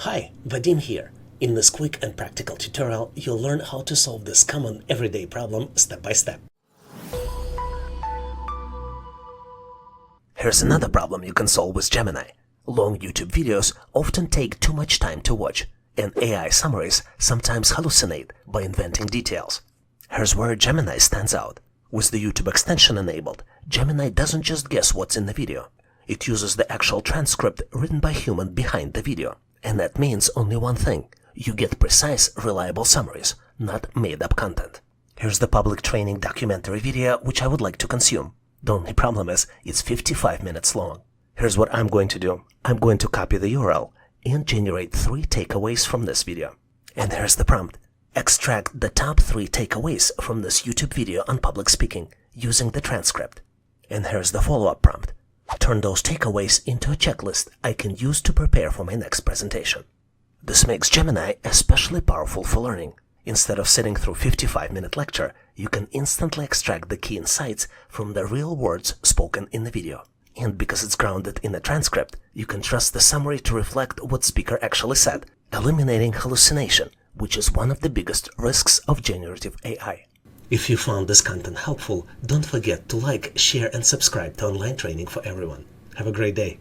Hi, Vadim here. In this quick and practical tutorial, you'll learn how to solve this common everyday problem step by step. Here's another problem you can solve with Gemini. Long YouTube videos often take too much time to watch, and AI summaries sometimes hallucinate by inventing details. Here's where Gemini stands out. With the YouTube extension enabled, Gemini doesn't just guess what's in the video. It uses the actual transcript written by human behind the video. And that means only one thing. You get precise, reliable summaries, not made-up content. Here's the public training documentary video which I would like to consume. The only problem is it's 55 minutes long. Here's what I'm going to do. I'm going to copy the URL and generate 3 takeaways from this video. And here's the prompt. Extract the top 3 takeaways from this YouTube video on public speaking using the transcript. And here's the follow-up prompt. Turn those takeaways into a checklist I can use to prepare for my next presentation. This makes Gemini especially powerful for learning. Instead of sitting through a 55-minute lecture, you can instantly extract the key insights from the real words spoken in the video. And because it's grounded in a transcript, you can trust the summary to reflect what speaker actually said, eliminating hallucination, which is one of the biggest risks of generative AI. If you found this content helpful, don't forget to like, share and subscribe to Online Training for Everyone. Have a great day.